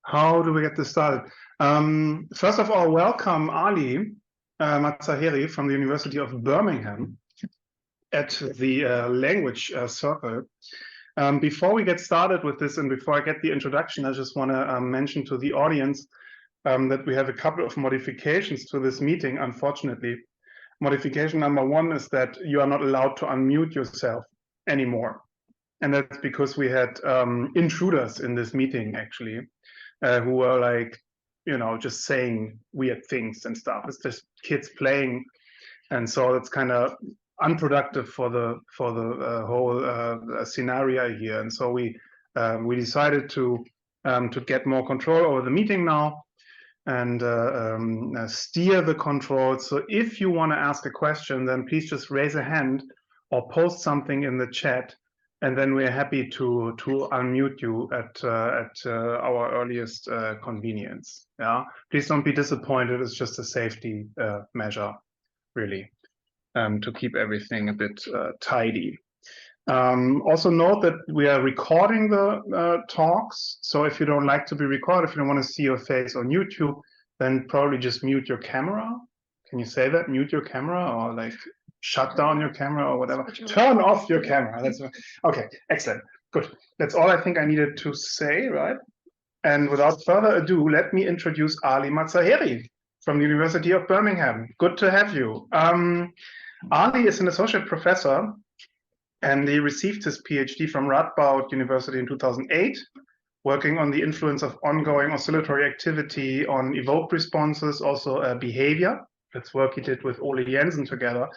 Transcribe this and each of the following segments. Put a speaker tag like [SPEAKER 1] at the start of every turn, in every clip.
[SPEAKER 1] How do we get this started? First of all, welcome Ali Mazaheri from the University of Birmingham at the language circle. Before we get started with this and before I get the introduction, I just want to mention to the audience that we have a couple of modifications to this meeting, unfortunately. Modification number one is that you are not allowed to unmute yourself anymore. And that's because we had intruders in this meeting, actually. Who were like, just saying weird things and stuff. It's just kids playing, and so it's kind of unproductive for the whole scenario here. And so we decided to get more control over the meeting now and steer the control. So if you want to ask a question, then please just raise a hand or post something in the chat. And then we're happy to unmute you at our earliest convenience. Yeah, please don't be disappointed. It's just a safety measure, really, to keep everything a bit tidy. Also note that we are recording the talks. So if you don't like to be recorded, if you don't want to see your face on YouTube, then probably just mute your camera. Can you say that? Mute your camera or like shut down your camera or whatever. Turn off your camera. That's okay. Excellent. Good. That's all I think I needed to say, right? And without further ado, let me introduce Ali Mazaheri from the University of Birmingham. Good to have you. Ali is an associate professor, and he received his PhD from Radboud University in 2008, working on the influence of ongoing oscillatory activity on evoked responses, also behavior. That's work he did with Ole Jensen together.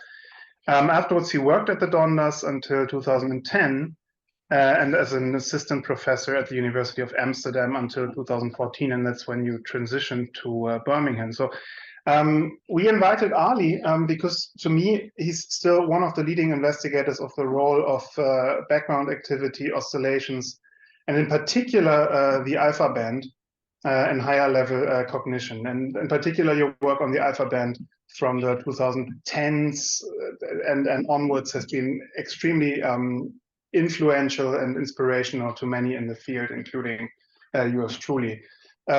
[SPEAKER 1] Afterwards, he worked at the Donders until 2010, and as an assistant professor at the University of Amsterdam until 2014, and that's when you transitioned to Birmingham. So we invited Ali because, to me, he's still one of the leading investigators of the role of background activity oscillations, and in particular the alpha band and higher level cognition, and in particular your work on the alpha band from the 2010s and onwards has been extremely influential and inspirational to many in the field, including yours truly.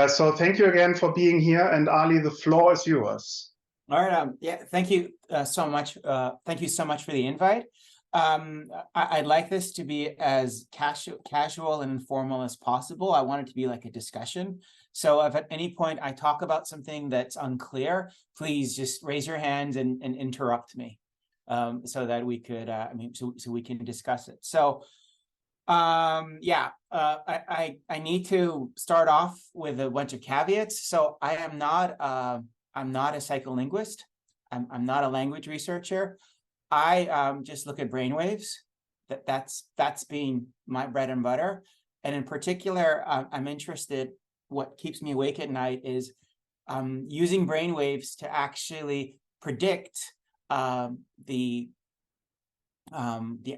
[SPEAKER 1] So thank you again for being here, and Ali, the floor is yours.
[SPEAKER 2] All right. Yeah, thank you so much. Thank you so much for the invite. I'd like this to be as casual and informal as possible. I want it to be like a discussion. So if at any point I talk about something that's unclear, please just raise your hands and interrupt me, so that we could, so we can discuss it. So, I need to start off with a bunch of caveats. So I'm not a psycholinguist. I'm not a language researcher. I just look at brainwaves. That's been my bread and butter. And in particular, I'm interested, what keeps me awake at night is using brainwaves to actually predict the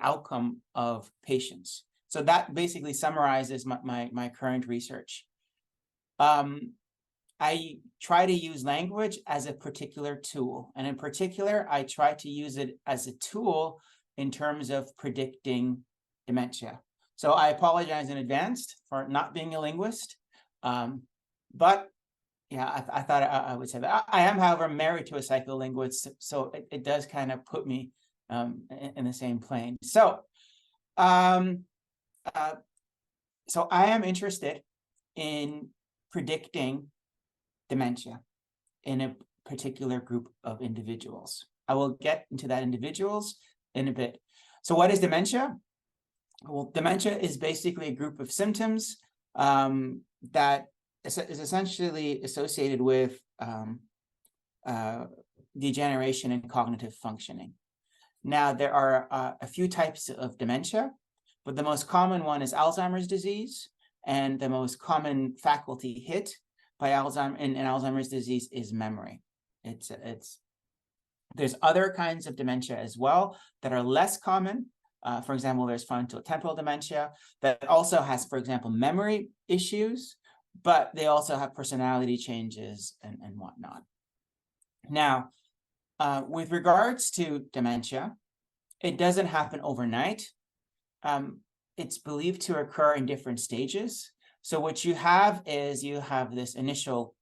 [SPEAKER 2] outcome of patients. So that basically summarizes my current research. I try to use language as a particular tool. And in particular, I try to use it as a tool in terms of predicting dementia. So I apologize in advance for not being a linguist. But yeah, I thought I would say that. I am, however, married to a psycholinguist, so it does kind of put me in the same plane. So, so I am interested in predicting dementia in a particular group of individuals. I will get into that individuals in a bit. So what is dementia? Well, dementia is basically a group of symptoms that is essentially associated with degeneration in cognitive functioning. Now, there are a few types of dementia, but the most common one is Alzheimer's disease, and the most common faculty hit by Alzheimer's disease is memory. There's other kinds of dementia as well that are less common. For example, there's frontotemporal dementia that also has, for example, memory issues, but they also have personality changes and whatnot. Now, with regards to dementia, it doesn't happen overnight. It's believed to occur in different stages. So what you have is you have this initial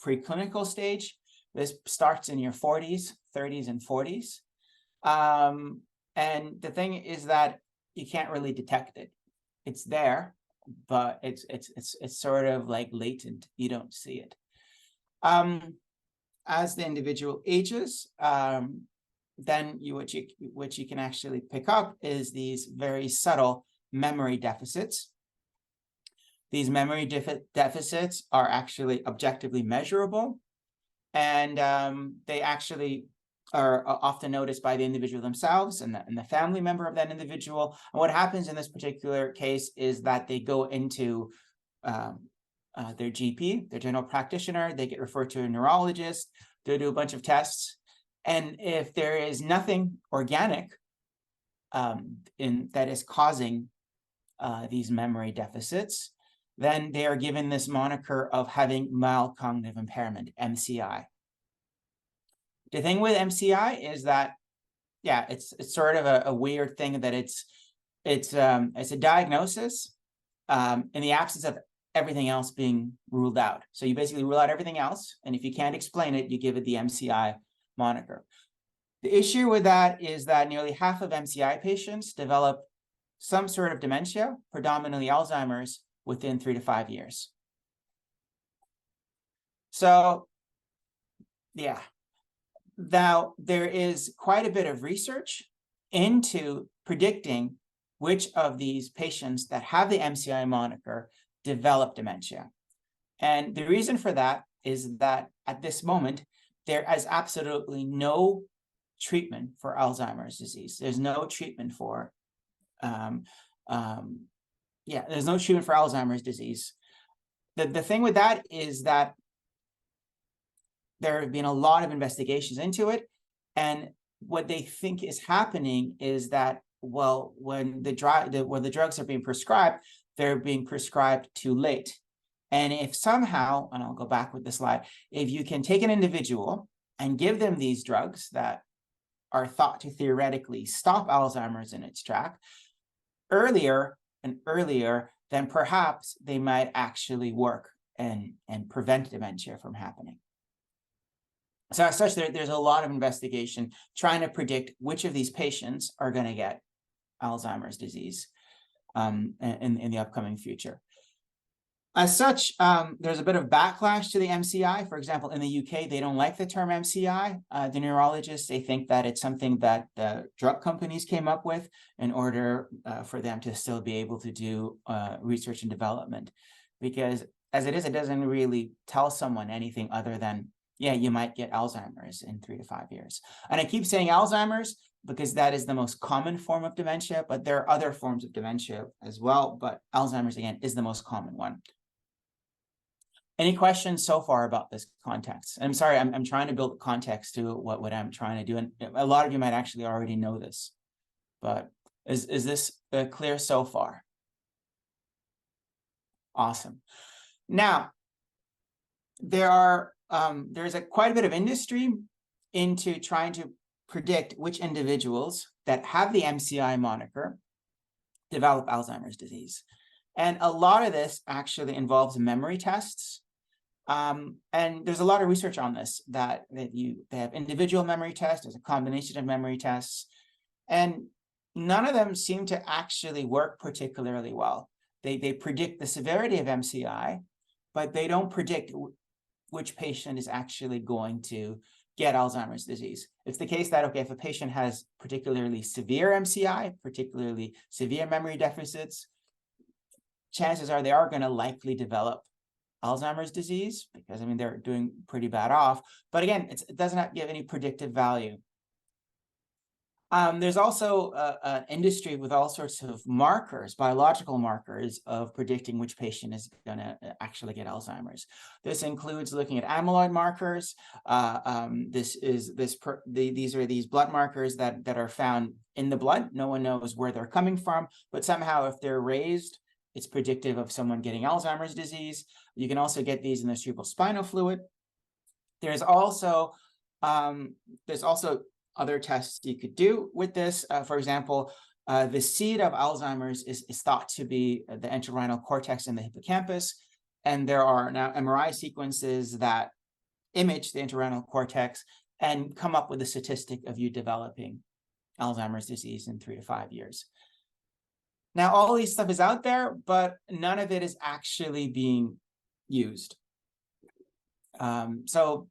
[SPEAKER 2] preclinical stage. This starts in your 40s, 30s, and 40s. And the thing is that you can't really detect it. It's there, but it's sort of like latent. You don't see it. As the individual ages, then what you can actually pick up is these very subtle memory deficits. These memory deficits are actually objectively measurable, and they actually are often noticed by the individual themselves and the family member of that individual. And what happens in this particular case is that they go into their GP, their general practitioner, they get referred to a neurologist, they do a bunch of tests. And if there is nothing organic that is causing these memory deficits, then they are given this moniker of having mild cognitive impairment, MCI. The thing with MCI is that, yeah, it's sort of a weird thing that it's a diagnosis in the absence of everything else being ruled out. So you basically rule out everything else, and if you can't explain it, you give it the MCI moniker. The issue with that is that nearly half of MCI patients develop some sort of dementia, predominantly Alzheimer's, within 3 to 5 years. So, yeah. Now, there is quite a bit of research into predicting which of these patients that have the MCI moniker develop dementia. And the reason for that is that at this moment, there is absolutely no treatment for Alzheimer's disease. There's no treatment for, there's no treatment for Alzheimer's disease. The thing with that is that there have been a lot of investigations into it, and what they think is happening is that, well, when the drugs are being prescribed, they're being prescribed too late. And if somehow, and I'll go back with the slide, if you can take an individual and give them these drugs that are thought to theoretically stop Alzheimer's in its track earlier and earlier, then perhaps they might actually work and prevent dementia from happening. So as such, there's a lot of investigation trying to predict which of these patients are going to get Alzheimer's disease in the upcoming future. As such, there's a bit of backlash to the MCI. For example, in the UK, they don't like the term MCI. The neurologists, they think that it's something that the drug companies came up with in order for them to still be able to do research and development. Because as it is, it doesn't really tell someone anything other than, yeah, you might get Alzheimer's in 3 to 5 years. And I keep saying Alzheimer's because that is the most common form of dementia, but there are other forms of dementia as well. But Alzheimer's, again, is the most common one. Any questions so far about this context? I'm sorry, I'm trying to build context to what I'm trying to do. And a lot of you might actually already know this, but is this clear so far? Awesome. Now, there's quite a bit of industry into trying to predict which individuals that have the MCI moniker develop Alzheimer's disease. And a lot of this actually involves memory tests. And there's a lot of research on this, that they have individual memory tests, there's a combination of memory tests, and none of them seem to actually work particularly well. They predict the severity of MCI, but they don't predict which patient is actually going to get Alzheimer's disease. It's the case that, okay, if a patient has particularly severe MCI, particularly severe memory deficits, chances are they are going to likely develop Alzheimer's disease, because, I mean, they're doing pretty bad off. But again, it doesn't give any predictive value. There's also an industry with all sorts of markers, biological markers of predicting which patient is going to actually get Alzheimer's. This includes looking at amyloid markers. These are these blood markers that are found in the blood. No one knows where they're coming from, but somehow if they're raised, it's predictive of someone getting Alzheimer's disease. You can also get these in the cerebral spinal fluid. There's also other tests you could do with this. For example, The seed of Alzheimer's is thought to be the entorhinal cortex and the hippocampus. And there are now MRI sequences that image the entorhinal cortex and come up with a statistic of you developing Alzheimer's disease in 3 to 5 years. Now, all these stuff is out there, but none of it is actually being used. So,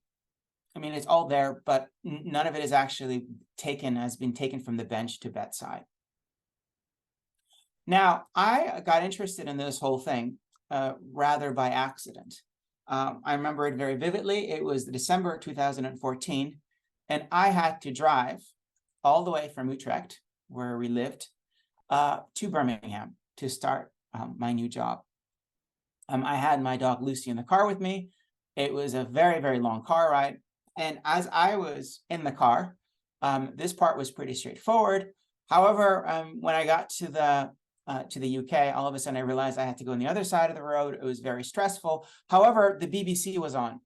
[SPEAKER 2] I mean, it's all there, but none of it is actually has been taken from the bench to bedside. Now, I got interested in this whole thing rather by accident. I remember it very vividly. It was December 2014, and I had to drive all the way from Utrecht, where we lived, to Birmingham to start my new job. I had my dog Lucy in the car with me. It was a very, very long car ride. And as I was in the car, this part was pretty straightforward. However, when I got to the UK, all of a sudden I realized I had to go on the other side of the road. It was very stressful. However, the BBC was on.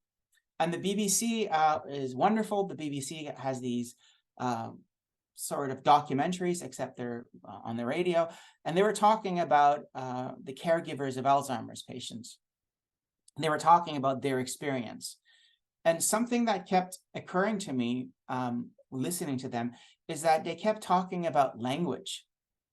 [SPEAKER 2] And the BBC is wonderful. The BBC has these sort of documentaries, except they're on the radio. And they were talking about the caregivers of Alzheimer's patients. They were talking about their experience. And something that kept occurring to me listening to them is that they kept talking about language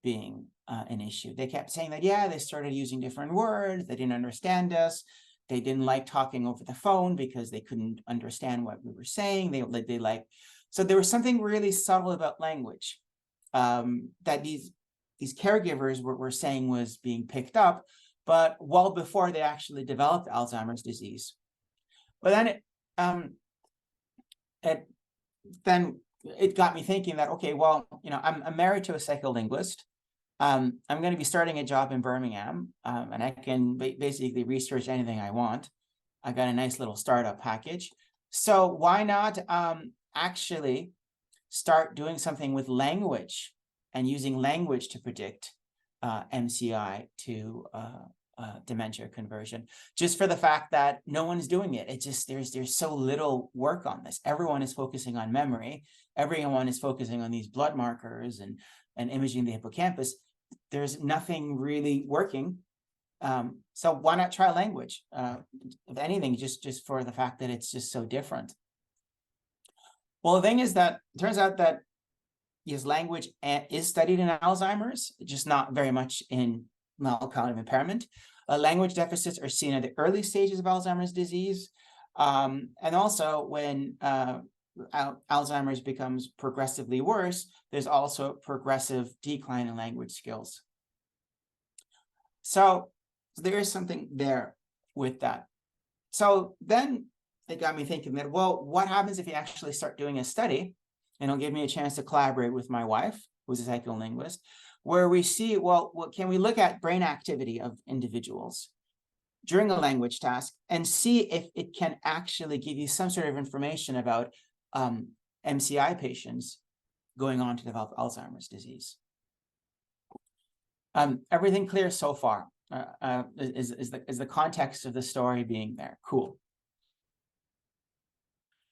[SPEAKER 2] being an issue. They kept saying that, yeah, they started using different words. They didn't understand us. They didn't like talking over the phone because they couldn't understand what we were saying. So there was something really subtle about language that these caregivers were saying was being picked up, but well before they actually developed Alzheimer's disease. But then it got me thinking that, okay, well, I'm married to a psycholinguist. I'm going to be starting a job in Birmingham, and I can basically research anything I want. I got a nice little startup package. So why not actually start doing something with language and using language to predict MCI to dementia conversion, just for the fact that no one's doing it. It's just there's so little work on this. Everyone is focusing on memory. Everyone is focusing on these blood markers and imaging the hippocampus. There's nothing really working. So why not try language? If anything, just for the fact that it's just so different. Well, the thing is that it turns out that yes, language is studied in Alzheimer's, just not very much in mild cognitive impairment. Language deficits are seen at the early stages of Alzheimer's disease. And also when Alzheimer's becomes progressively worse, there's also progressive decline in language skills. So there is something there with that. So then it got me thinking that, well, what happens if you actually start doing a study? And it'll give me a chance to collaborate with my wife, who's a psycholinguist, where we see, well, can we look at brain activity of individuals during a language task and see if it can actually give you some sort of information about MCI patients going on to develop Alzheimer's disease. Everything clear so far? Is the context of the story being there? Cool.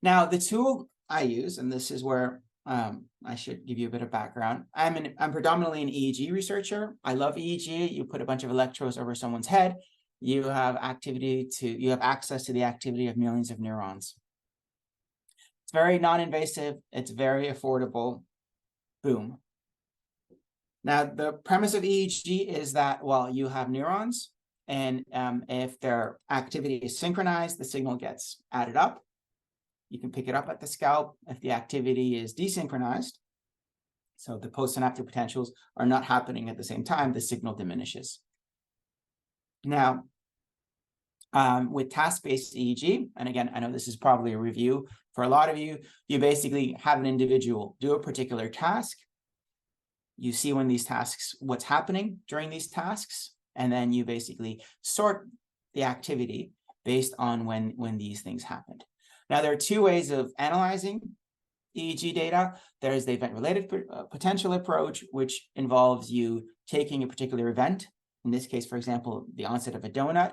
[SPEAKER 2] Now, the tool I use, and this is where I should give you a bit of background. I'm predominantly an EEG researcher. I love EEG. You put a bunch of electrodes over someone's head. You have access to the activity of millions of neurons. It's very non-invasive. It's very affordable. Boom. Now, the premise of EEG is that, well, you have neurons, and if their activity is synchronized, the signal gets added up. You can pick it up at the scalp. If the activity is desynchronized, so the postsynaptic potentials are not happening at the same time, the signal diminishes. Now, with task-based EEG, and again, I know this is probably a review for a lot of you, you basically have an individual do a particular task. You see when these tasks, what's happening during these tasks, and then you basically sort the activity based on when these things happened. Now, there are two ways of analyzing EEG data. There's the event-related potential approach, which involves you taking a particular event, in this case, for example, the onset of a donut,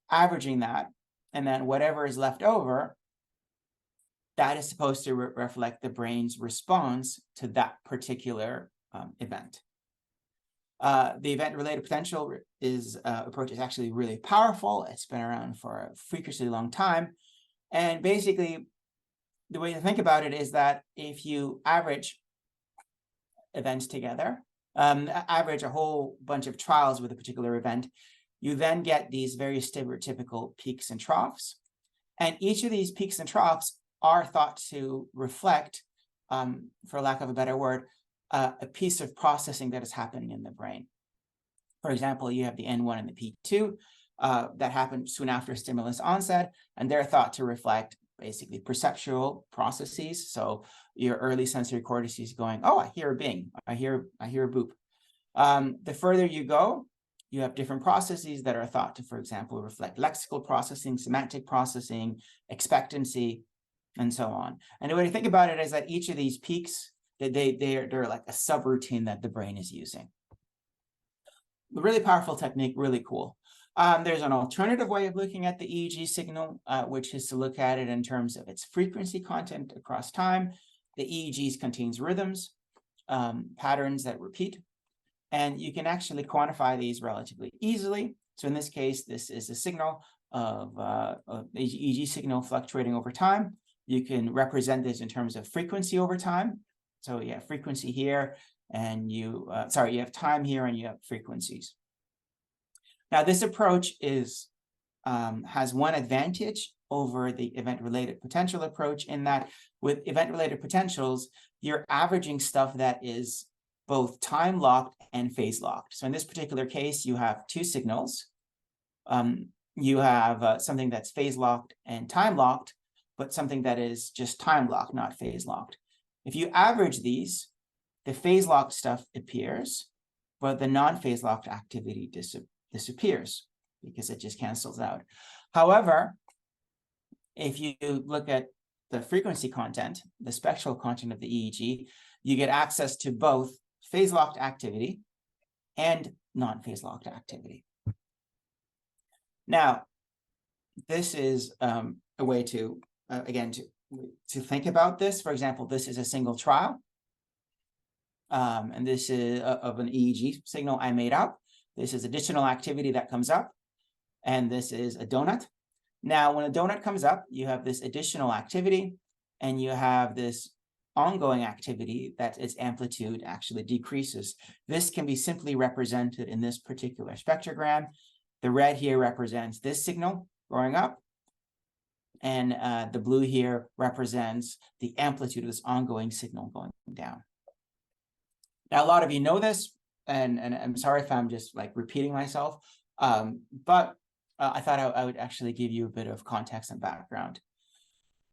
[SPEAKER 2] averaging that, and then whatever is left over, that is supposed to reflect the brain's response to that particular event. The event-related potential approach is actually really powerful. It's been around for a freakishly long time. And basically, the way to think about it is that if you average events together, average a whole bunch of trials with a particular event, you then get these very stereotypical peaks and troughs. And each of these peaks and troughs are thought to reflect, for lack of a better word, a piece of processing that is happening in the brain. For example, you have the N1 and the P2 that happened soon after stimulus onset, and they're thought to reflect basically perceptual processes. So your early sensory cortices going, oh, I hear a bing, I hear a boop. The further you go, you have different processes that are thought to, for example, reflect lexical processing, semantic processing, expectancy, and so on. And the way to think about it is that each of these peaks, they're like a subroutine that the brain is using. A really powerful technique, really cool. There's an alternative way of looking at the EEG signal, which is to look at it in terms of its frequency content across time. The EEGs contains rhythms, patterns that repeat, and you can actually quantify these relatively easily. So in this case, this is a signal of the EEG signal fluctuating over time. You can represent this in terms of frequency over time. So you have frequency here, and you have time here, and you have frequencies. Now, this approach has one advantage over the event-related potential approach in that with event-related potentials, you're averaging stuff that is both time-locked and phase-locked. So in this particular case, you have two signals. You have something that's phase-locked and time-locked, but something that is just time-locked, not phase-locked. If you average these, the phase-locked stuff appears, but the non-phase-locked activity disappears because it just cancels out. However, if you look at the frequency content, the spectral content of the EEG, you get access to both phase-locked activity and non-phase-locked activity. Now, this is a way to, again, to think about this. For example, this is a single trial. And this is of an EEG signal I made up. This is additional activity that comes up. And this is a donut. Now, when a donut comes up, you have this additional activity, and you have this ongoing activity that its amplitude actually decreases. This can be simply represented in this particular spectrogram. The red here represents this signal growing up, and the blue here represents the amplitude of this ongoing signal going down. Now, a lot of you know this, and I'm sorry if I'm just like repeating myself, but I thought I would actually give you a bit of context and background.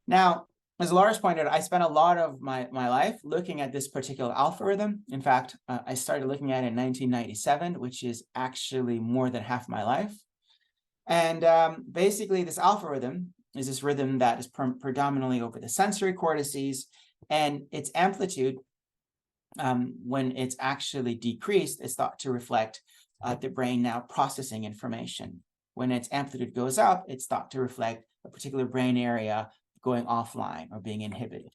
[SPEAKER 2] Now, as Lars pointed out, I spent a lot of my life looking at this particular algorithm. In fact, I started looking at it in 1997, which is actually more than half my life. And basically, this algorithm is this rhythm that is predominantly over the sensory cortices, and its amplitude, when it's actually decreased, is thought to reflect the brain now processing information. When its amplitude goes up, it's thought to reflect a particular brain area going offline or being inhibited.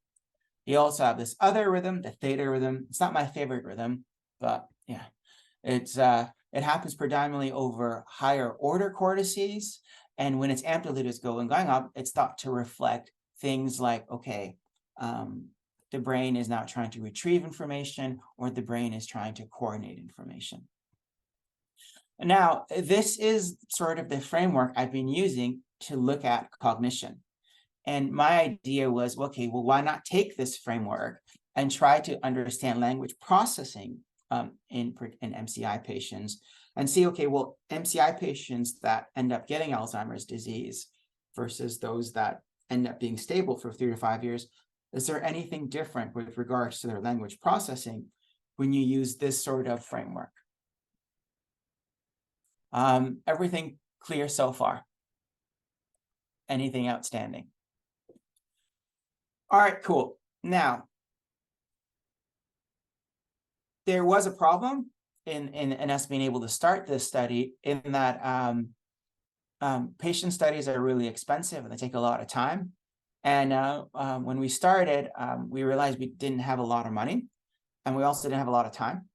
[SPEAKER 2] You also have this other rhythm, the theta rhythm. It's not my favorite rhythm, but yeah, it happens predominantly over higher order cortices. And when its amplitude is going up, it's thought to reflect things like, okay, the brain is now trying to retrieve information, or the brain is trying to coordinate information. Now, this is sort of the framework I've been using to look at cognition. And my idea was, okay, well, why not take this framework and try to understand language processing in MCI patients and see, okay, well, MCI patients that end up getting Alzheimer's disease versus those that end up being stable for 3 to 5 years, is there anything different with regards to their language processing when you use this sort of framework? Everything clear so far? Anything outstanding? All right, cool. Now, there was a problem in us being able to start this study in that patient studies are really expensive and they take a lot of time. And when we started, we realized we didn't have a lot of money, and we also didn't have a lot of time.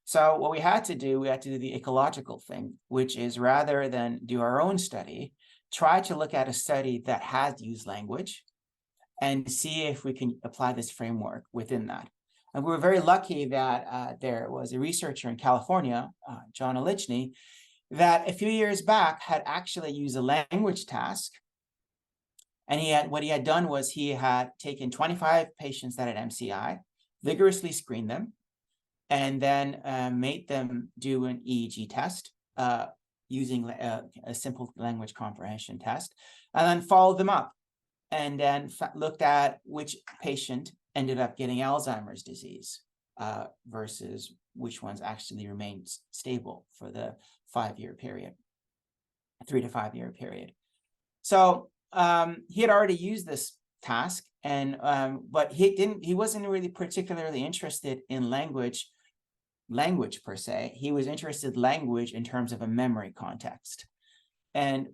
[SPEAKER 2] So what we had to do the ecological thing, which is rather than do our own study, try to look at a study that has used language and see if we can apply this framework within that. And we were very lucky that there was a researcher in California, John Olichny, that a few years back had actually used a language task. And what he had done was he had taken 25 patients that had MCI, vigorously screened them, and then made them do an EEG test using a simple language comprehension test, and then followed them up, and then looked at which patient ended up getting Alzheimer's disease versus which ones actually remained stable for the 5-year period, 3 to 5 year period. So he had already used this task, and but he wasn't really particularly interested in language per se. He was interested in language in terms of a memory context. And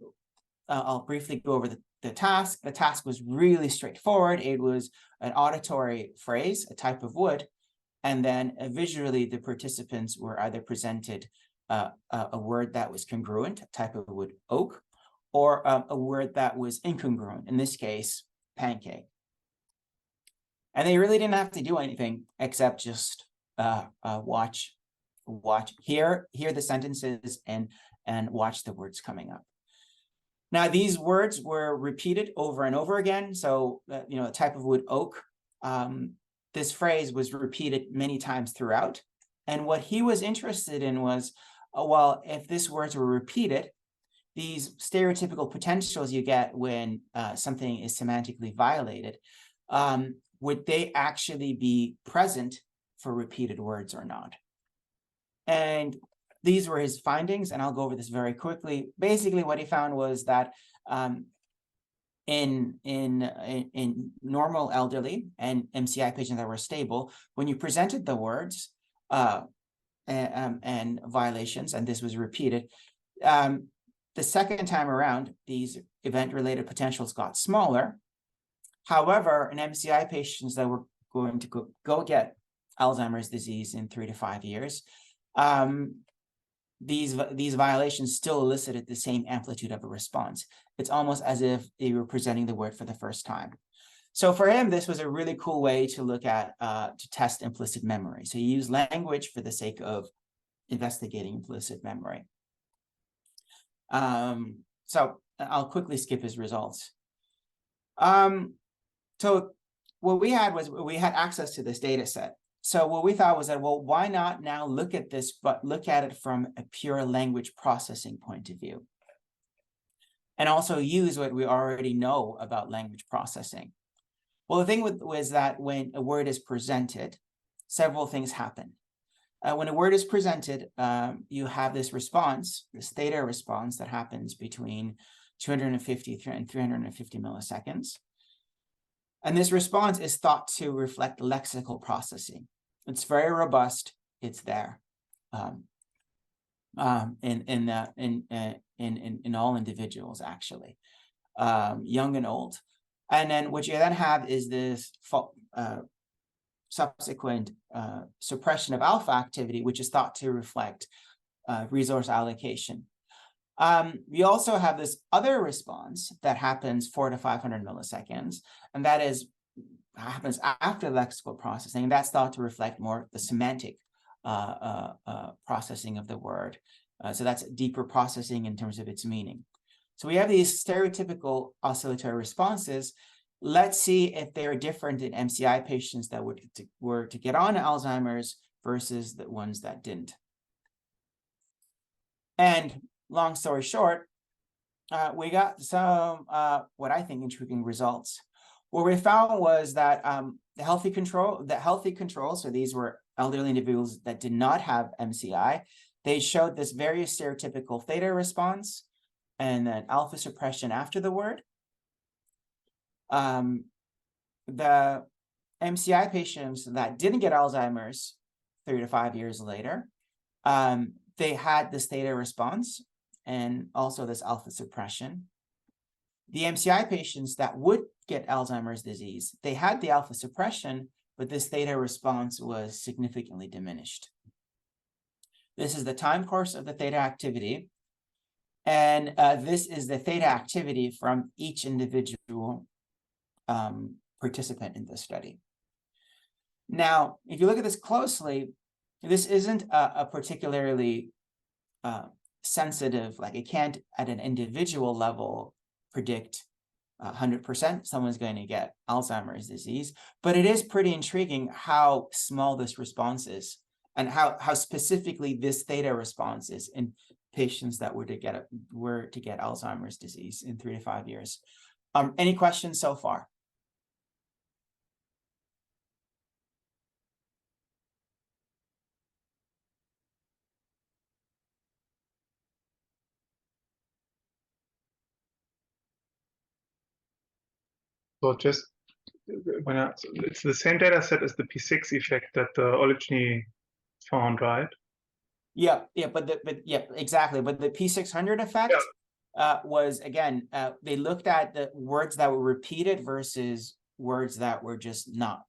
[SPEAKER 2] I'll briefly go over the task. The task was really straightforward. It was an auditory phrase, a type of wood, and then visually the participants were either presented a word that was congruent, a type of wood, oak, or a word that was incongruent, in this case, pancake. And they really didn't have to do anything except just hear the sentences and watch the words coming up. Now, these words were repeated over and over again. So, a type of wood, oak, this phrase was repeated many times throughout. And what he was interested in was, well, if these words were repeated, these stereotypical potentials you get when something is semantically violated, would they actually be present for repeated words or not? And these were his findings, and I'll go over this very quickly. Basically, what he found was that in normal elderly and MCI patients that were stable, when you presented the words and violations, and this was repeated, the second time around, these event-related potentials got smaller. However, in MCI patients that were going to go get Alzheimer's disease in 3 to 5 years, these violations still elicited the same amplitude of a response. It's almost as if they were presenting the word for the first time. So for him, this was a really cool way to look at, to test implicit memory. So he used language for the sake of investigating implicit memory. So I'll quickly skip his results. So what we had was we had access to this data set. So what we thought was that, well, why not now look at this, but look at it from a pure language processing point of view, and also use what we already know about language processing. Well, the thing was that when a word is presented, several things happen. When a word is presented, you have this response, this theta response that happens between 250 and 350 milliseconds. And this response is thought to reflect lexical processing. It's very robust. It's there in all individuals, actually, young and old. And then what you then have is this subsequent suppression of alpha activity, which is thought to reflect resource allocation. We also have this other response that happens 400 to 500 milliseconds, and that happens after lexical processing. And that's thought to reflect more the semantic processing of the word. So that's deeper processing in terms of its meaning. So we have these stereotypical oscillatory responses. Let's see if they're different in MCI patients that were to get on Alzheimer's versus the ones that didn't. And long story short, we got some what I think intriguing results. What we found was that the healthy control, so these were elderly individuals that did not have MCI, they showed this very stereotypical theta response and then alpha suppression after the word. The MCI patients that didn't get Alzheimer's 3 to 5 years later, they had this theta response and also this alpha suppression. The MCI patients that would get Alzheimer's disease, they had the alpha suppression, but this theta response was significantly diminished. This is the time course of the theta activity. And this is the theta activity from each individual participant in the study. Now, if you look at this closely, this isn't a particularly sensitive, like it can't at an individual level predict 100% someone's going to get Alzheimer's disease, but it is pretty intriguing how small this response is and how specifically this theta response is in patients that were to get Alzheimer's disease in 3 to 5 years. Any questions so far?
[SPEAKER 1] So just it's the same data set as the P6 effect that Oligny found, right?
[SPEAKER 2] Yeah, exactly. But the P600 effect was, again, they looked at the words that were repeated versus words that were just not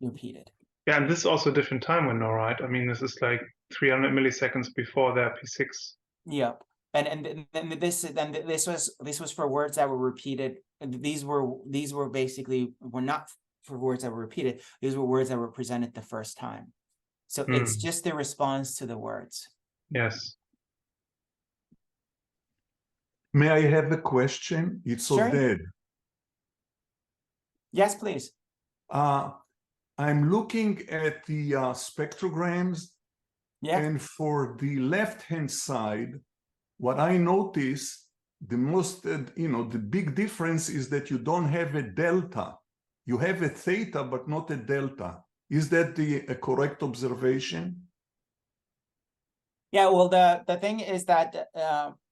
[SPEAKER 2] repeated.
[SPEAKER 1] Yeah, and this is also a different time window, right? I mean, this is like 300 milliseconds before their P6.
[SPEAKER 2] Yeah, and this was for words that were repeated. These were basically not for words that were repeated. These were words that were presented the first time. So it's just the response to the words.
[SPEAKER 1] Yes.
[SPEAKER 3] May I have a question? It's
[SPEAKER 2] Sure.
[SPEAKER 3] Oded.
[SPEAKER 2] Yes, please.
[SPEAKER 3] I'm looking at the spectrograms, and for the left-hand side, what I notice, the most, the big difference is that you don't have a delta. You have a theta, but not a delta. Is that a correct observation?
[SPEAKER 2] Yeah, well, the thing is that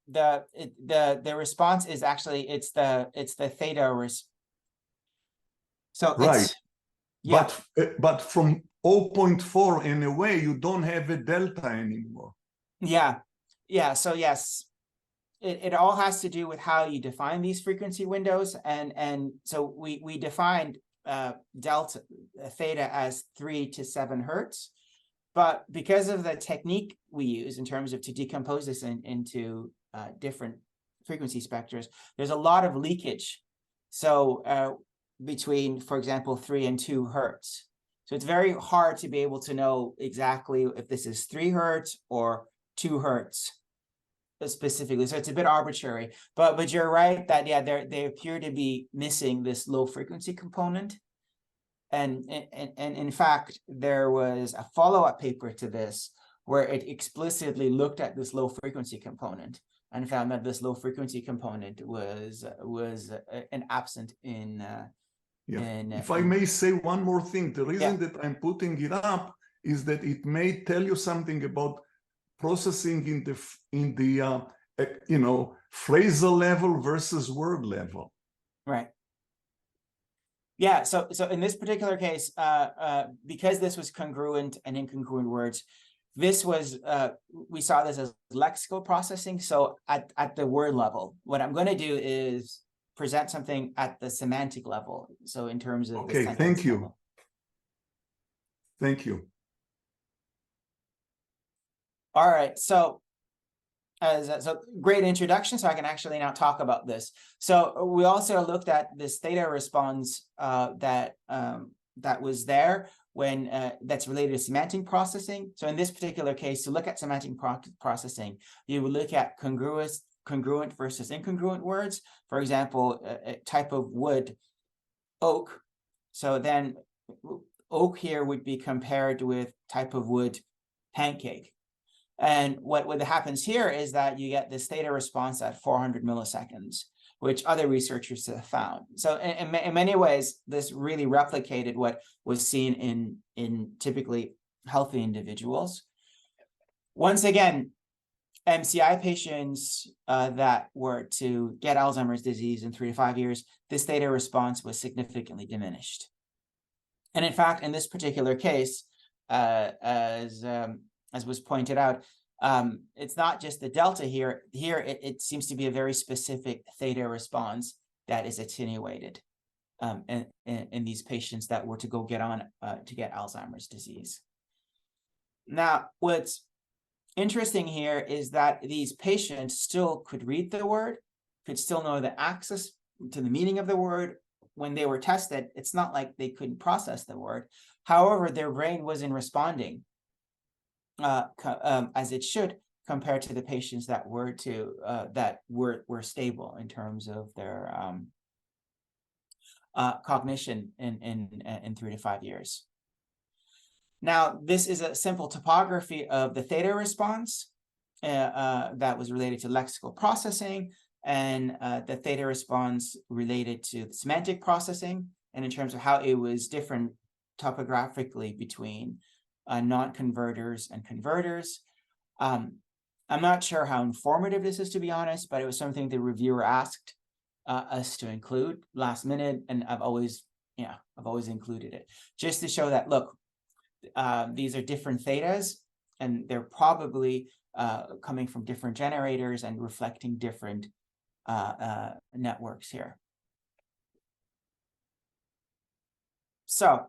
[SPEAKER 2] the response is actually it's the theta so
[SPEAKER 3] right.
[SPEAKER 2] it's, yeah.
[SPEAKER 3] But from 0.4 in a way, you don't have a delta anymore.
[SPEAKER 2] Yeah. So yes, it all has to do with how you define these frequency windows, and so we defined delta theta as 3 to 7 hertz, but because of the technique we use in terms of to decompose this into different frequency specters, there's a lot of leakage. So between, for example, 3 and 2 hertz. So it's very hard to be able to know exactly if this is 3 hertz or 2 hertz specifically. So it's a bit arbitrary, but you're right that, yeah, they appear to be missing this low frequency component. And in fact, there was a follow-up paper to this where it explicitly looked at this low frequency component and found that this low frequency component was an absent in
[SPEAKER 3] if I may say one more thing, the reason that I'm putting it up is that it may tell you something about processing in the phrasal level versus word level.
[SPEAKER 2] Right. Yeah, so in this particular case, because this was congruent and incongruent words, this was we saw this as lexical processing. So at the word level, what I'm going to do is present something at the semantic level. So in terms of
[SPEAKER 3] okay, thank you.
[SPEAKER 2] Level.
[SPEAKER 3] Thank you.
[SPEAKER 2] All right, so great introduction. So I can actually now talk about this. So we also looked at this theta response that was there when that's related to semantic processing. So in this particular case, to look at semantic processing, you would look at congruent versus incongruent words. For example, a type of wood, oak. So then oak here would be compared with type of wood, pancake. And what happens here is that you get this theta response at 400 milliseconds, which other researchers have found. So in many ways, this really replicated what was seen in typically healthy individuals. Once again, MCI patients that were to get Alzheimer's disease in 3 to 5 years, this theta response was significantly diminished. And in fact, in this particular case, as was pointed out, it's not just the delta here. Here, it seems to be a very specific theta response that is attenuated in these patients that were to go get on to get Alzheimer's disease. Now, what's interesting here is that these patients still could read the word, could still know the access to the meaning of the word. When they were tested, it's not like they couldn't process the word. However, their brain wasn't responding as it should, compared to the patients that were stable in terms of their cognition in 3 to 5 years. Now, this is a simple topography of the theta response that was related to lexical processing, and the theta response related to semantic processing, and in terms of how it was different topographically between non-converters and converters. I'm not sure how informative this is, to be honest, but it was something the reviewer asked us to include last minute, and I've always included it just to show that, look, these are different thetas, and they're probably coming from different generators and reflecting different networks here. So,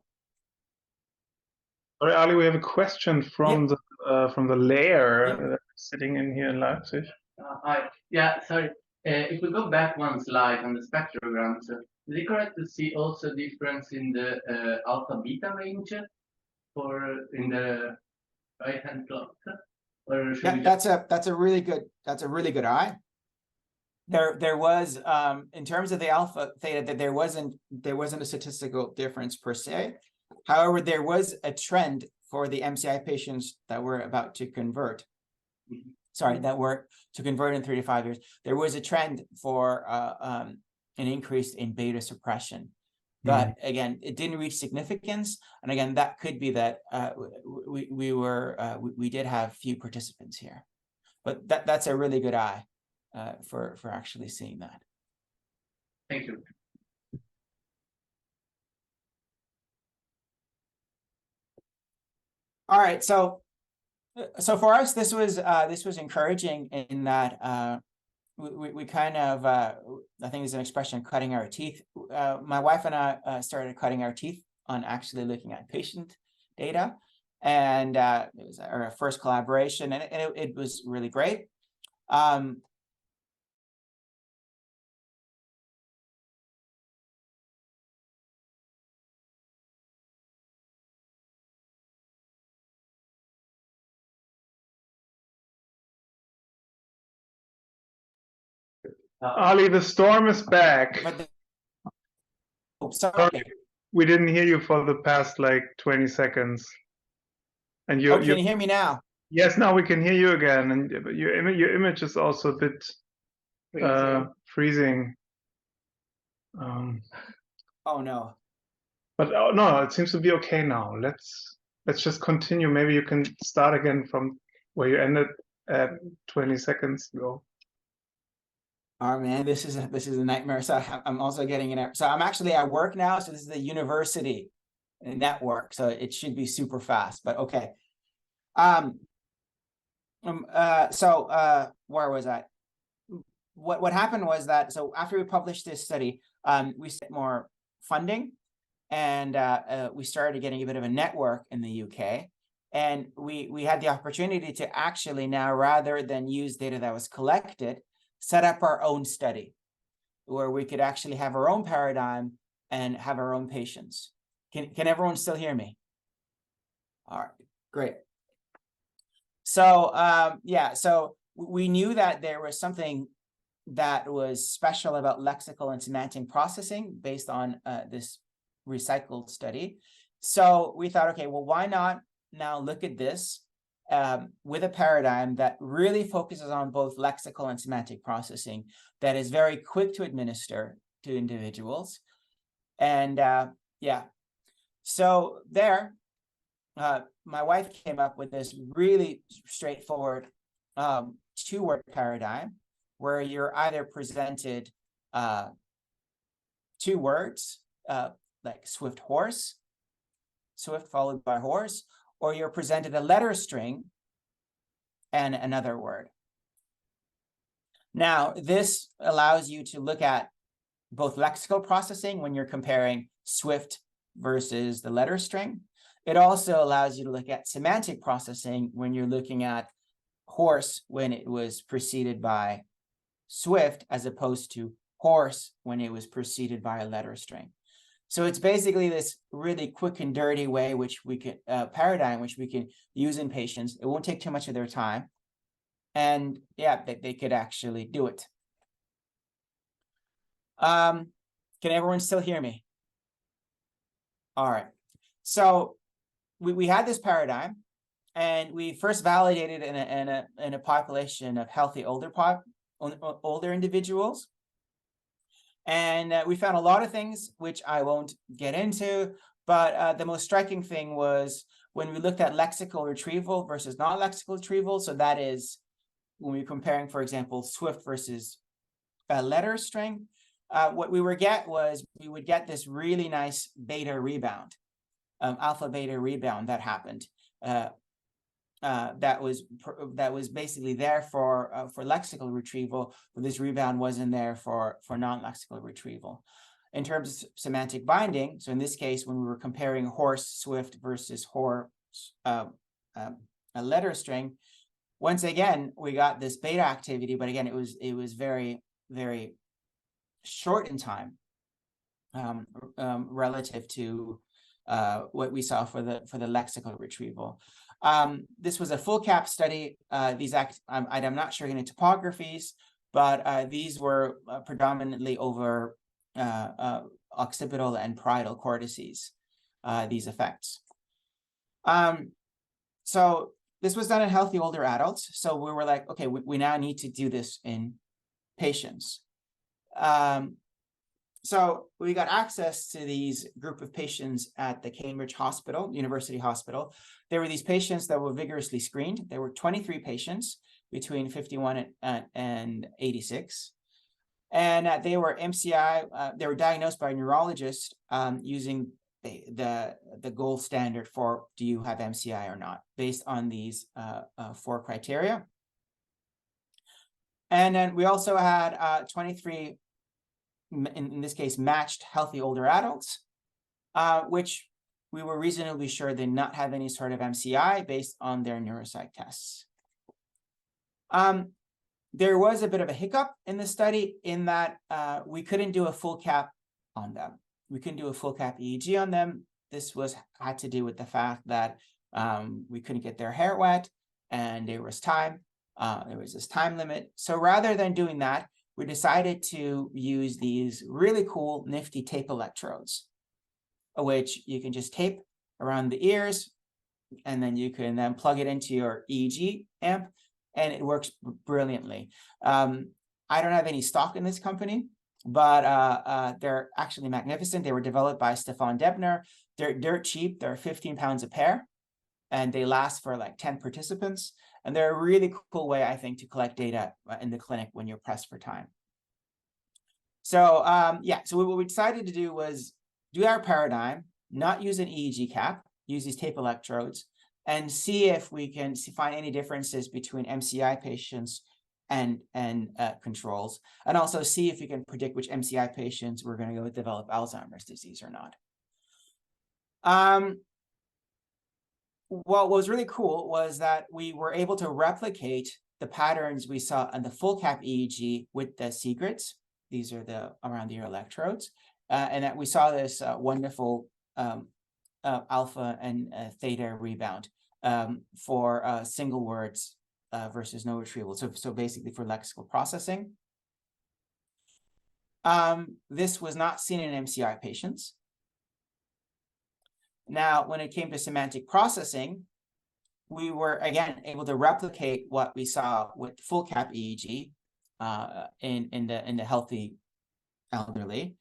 [SPEAKER 1] sorry, Ali, we have a question from the layer sitting in here in Leipzig.
[SPEAKER 4] Hi. Yeah, sorry. If we go back one slide on the spectrograms, is it correct to see also difference in the alpha beta range for in the right hand plot? Or should
[SPEAKER 2] that's a really good eye. There was in terms of the alpha theta, that there wasn't a statistical difference per se. However, there was a trend for the MCI patients that were about to convert. That were to convert in 3 to 5 years. There was a trend for an increase in beta suppression, but again, it didn't reach significance. And again, that could be that we did have few participants here, but that's a really good eye for actually seeing that.
[SPEAKER 4] Thank you.
[SPEAKER 2] All right, so for us, this was encouraging in that we kind of I think there's an expression, cutting our teeth. My wife and I started cutting our teeth on actually looking at patient data, and it was our first collaboration, and it was really great.
[SPEAKER 1] Ali, the storm is back.
[SPEAKER 2] Sorry.
[SPEAKER 1] We didn't hear you for the past like 20 seconds. And
[SPEAKER 2] can you hear me now?
[SPEAKER 1] Yes, now we can hear you again. And your image is also a bit freezing.
[SPEAKER 2] Oh no.
[SPEAKER 1] But no, it seems to be okay now. Let's just continue. Maybe you can start again from where you ended at 20 seconds ago.
[SPEAKER 2] Oh man, this is a nightmare. So I'm also getting an error. So I'm actually at work now. So this is the university network. So it should be super fast, but okay. Where was I? What happened was that, so after we published this study, we set more funding, and we started getting a bit of a network in the UK. And we had the opportunity to actually now, rather than use data that was collected, set up our own study where we could actually have our own paradigm and have our own patients. Can everyone still hear me? All right, great. So so we knew that there was something that was special about lexical and semantic processing based on this recycled study. So we thought, okay, well, why not now look at this with a paradigm that really focuses on both lexical and semantic processing, that is very quick to administer to individuals. And so there, my wife came up with this really straightforward 2-word paradigm where you're either presented 2 words, like swift horse, swift followed by horse, or you're presented a letter string and another word. Now, this allows you to look at both lexical processing when you're comparing swift versus the letter string. It also allows you to look at semantic processing when you're looking at horse when it was preceded by swift, as opposed to horse when it was preceded by a letter string. So it's basically this really quick and dirty way which we can paradigm which we can use in patients. It won't take too much of their time, and yeah, they could actually do it. Can everyone still hear me? All right. So we had this paradigm, and we first validated in a population of healthy older individuals. And we found a lot of things which I won't get into, but the most striking thing was when we looked at lexical retrieval versus non-lexical retrieval. So that is when we're comparing, for example, swift versus a letter string. What we would get this really nice beta rebound, alpha beta rebound that happened. That was basically there for lexical retrieval, but this rebound wasn't there for non-lexical retrieval. In terms of semantic binding, so in this case, when we were comparing horse swift versus horse a letter string, once again we got this beta activity, but again it was very, very short in time relative to what we saw for the lexical retrieval. This was a full cap study. I'm not sure any topographies, but these were predominantly over occipital and parietal cortices, these effects. So this was done in healthy older adults. So we were like, okay, we now need to do this in patients. So we got access to these group of patients at the Cambridge Hospital, University Hospital. There were these patients that were vigorously screened. There were 23 patients between 51 and 86. And they were MCI, they were diagnosed by a neurologist using the gold standard for do you have MCI or not, based on these 4 criteria. And then we also had 23, in this case, matched healthy older adults, which we were reasonably sure did not have any sort of MCI based on their neuropsych tests. There was a bit of a hiccup in the study in that we couldn't do a full cap on them. We couldn't do a full cap EEG on them. This had to do with the fact that we couldn't get their hair wet, and there was this time limit. So rather than doing that, we decided to use these really cool, nifty tape electrodes, which you can just tape around the ears, and then you can then plug it into your EEG amp, and it works brilliantly. I don't have any stock in this company, but they're actually magnificent. They were developed by Stefan Debner. They're dirt cheap. They're 15 pounds a pair, and they last for like 10 participants. And they're a really cool way, I think, to collect data in the clinic when you're pressed for time. So yeah, so what we decided to do was do our paradigm, not use an EEG cap, use these tape electrodes, and see if we can find any differences between MCI patients and controls, and also see if we can predict which MCI patients we're going to go develop Alzheimer's disease or not. What was really cool was that we were able to replicate the patterns we saw on the full cap EEG with the secrets. These are the around the ear electrodes, and that we saw this wonderful alpha and theta rebound for single words versus no retrieval. So basically for lexical processing. This was not seen in MCI patients. Now, when it came to semantic processing, we were again able to replicate what we saw with full cap EEG in the healthy elderly,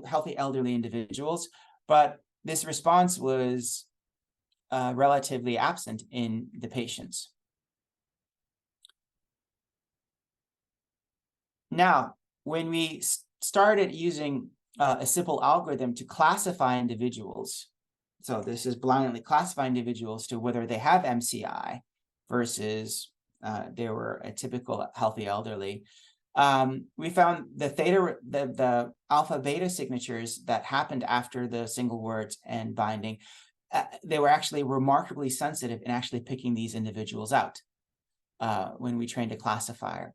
[SPEAKER 2] healthy elderly individuals, but this response was relatively absent in the patients. Now, when we started using a simple algorithm to classify individuals, so this is blindly classify individuals to whether they have MCI versus they were a typical healthy elderly, we found the alpha beta signatures that happened after the single words and binding they were actually remarkably sensitive in actually picking these individuals out when we trained a classifier.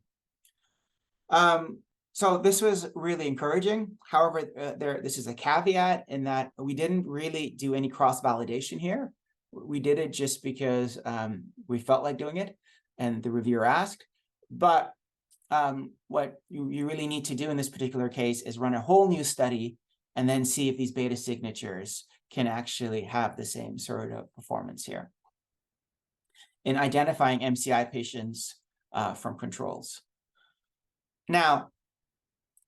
[SPEAKER 2] So this was really encouraging. However, this is a caveat in that we didn't really do any cross-validation here. We did it just because we felt like doing it and the reviewer asked. But what you really need to do in this particular case is run a whole new study and then see if these beta signatures can actually have the same sort of performance here in identifying MCI patients from controls. Now,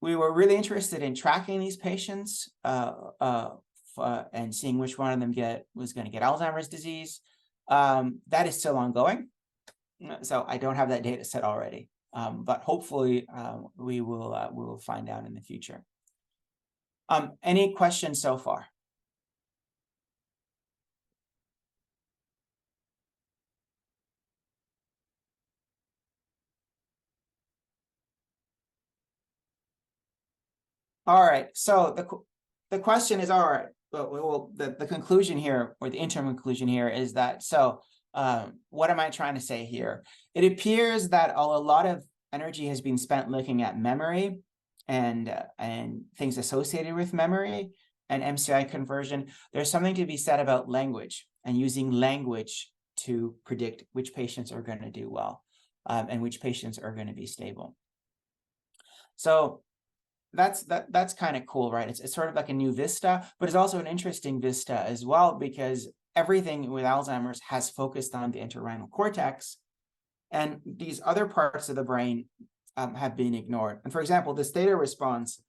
[SPEAKER 2] we were really interested in tracking these patients and seeing which one of them was going to get Alzheimer's disease. That is still ongoing, so I don't have that data set already, but hopefully we will find out in the future. Any questions so far? All right, so the question is, all right, well, the conclusion here, or the interim conclusion here, is that, so what am I trying to say here? It appears that a lot of energy has been spent looking at memory and things associated with memory and MCI conversion. There's something to be said about language and using language to predict which patients are going to do well and which patients are going to be stable. So that's kind of cool, right? It's sort of like a new vista, but it's also an interesting vista as well, because everything with Alzheimer's has focused on the entorhinal cortex, and these other parts of the brain have been ignored. And for example, this theta response,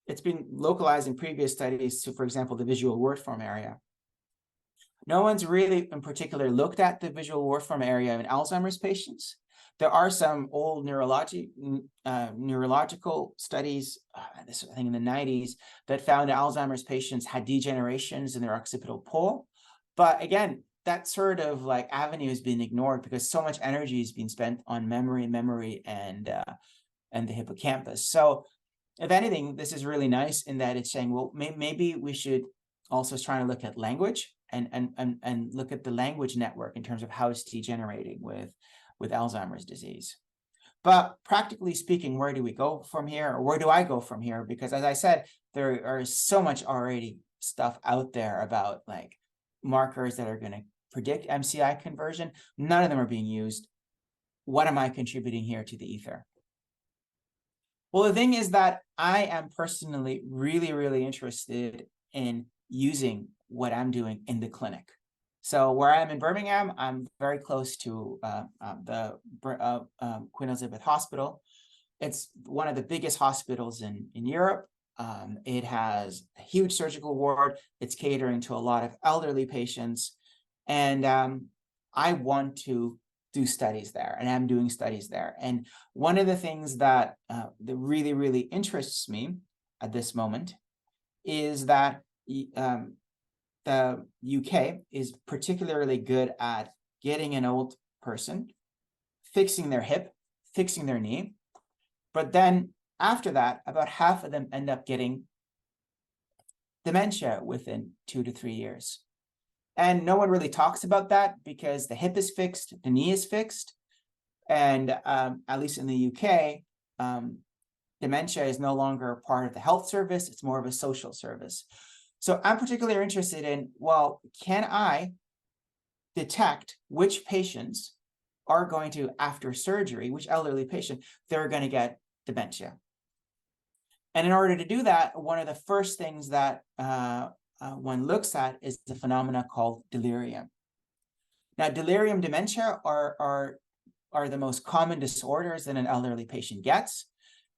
[SPEAKER 2] it's been localized in previous studies to, for example, the visual word form area. No one's really in particular looked at the visual word form area in Alzheimer's patients. There are some old neurological studies, this I think in the 90s, that found Alzheimer's patients had degenerations in their occipital pole. But again, that sort of like avenue has been ignored because so much energy has been spent on memory and the hippocampus. So if anything, this is really nice in that it's saying, well, maybe we should also try to look at language and look at the language network in terms of how it's degenerating with Alzheimer's disease. But practically speaking, where do we go from here? Or where do I go from here? Because as I said, there are so much already stuff out there about like markers that are going to predict MCI conversion. None of them are being used. What am I contributing here to the ether? Well, the thing is that I am personally really, really interested in using what I'm doing in the clinic. So where I am in Birmingham, I'm very close to the Queen Elizabeth Hospital. It's one of the biggest hospitals in Europe. It has a huge surgical ward. It's catering to a lot of elderly patients. And I want to do studies there, and I'm doing studies there. And one of the things that really, really interests me at this moment is that the UK is particularly good at getting an old person, fixing their hip, fixing their knee. But then after that, about half of them end up getting dementia within 2 to 3 years. And no one really talks about that because the hip is fixed, the knee is fixed. And at least in the UK, dementia is no longer a part of the health service. It's more of a social service. So I'm particularly interested in, well, can I detect which patients are going to, after surgery, which elderly patient, they're going to get dementia? And in order to do that, one of the first things that one looks at is the phenomena called delirium. Now, delirium dementia are the most common disorders that an elderly patient gets.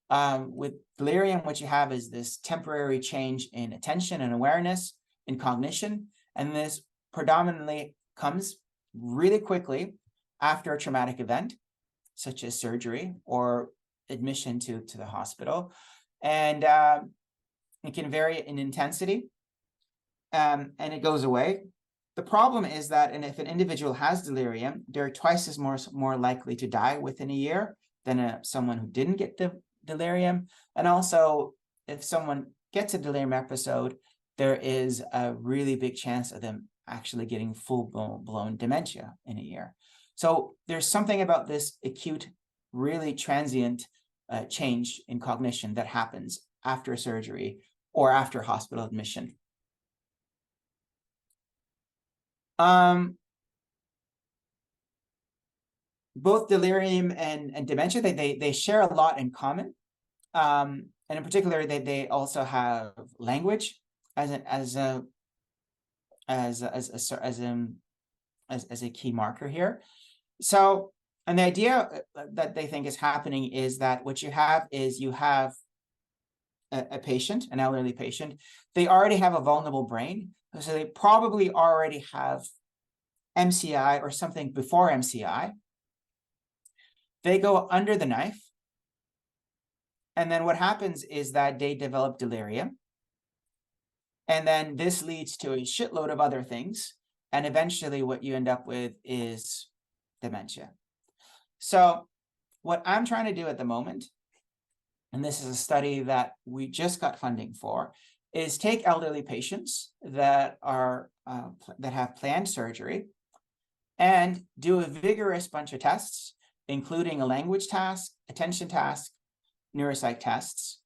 [SPEAKER 2] With delirium, what you have is this temporary change in attention and awareness, in cognition, and this predominantly comes really quickly after a traumatic event, such as surgery or admission to the hospital. And it can vary in intensity, and it goes away. The problem is that, and if an individual has delirium, they're twice as more likely to die within a year than someone who didn't get the delirium. And also, if someone gets a delirium episode, there is a really big chance of them actually getting full-blown dementia in a year. So there's something about this acute, really transient change in cognition that happens after surgery or after hospital admission. Both delirium and dementia, they share a lot in common. And in particular, they also have language as a key marker here. So, and the idea that they think is happening is that what you have is you have a patient, an elderly patient. They already have a vulnerable brain, so they probably already have MCI or something before MCI. They go under the knife. And then what happens is that they develop delirium. And then this leads to a shitload of other things. And eventually what you end up with is dementia. So what I'm trying to do at the moment, and this is a study that we just got funding for, is take elderly patients that are that have planned surgery and do a vigorous bunch of tests, including a language task, attention task, neuropsych tests,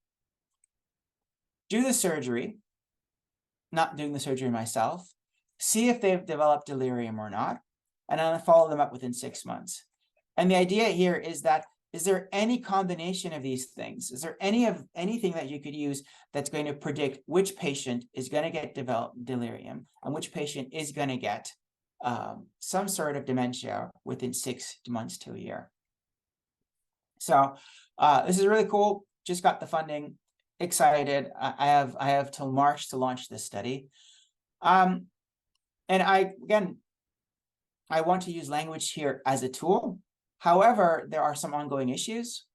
[SPEAKER 2] do the surgery, not doing the surgery myself, see if they've developed delirium or not, and then follow them up within 6 months. And the idea here is that, is there any combination of these things? Is there anything that you could use that's going to predict which patient is going to get delirium and which patient is going to get some sort of dementia within 6 months to a year? So this is really cool. Just got the funding. Excited. I have till March to launch this study. And I want to use language here as a tool. However, there are some ongoing issues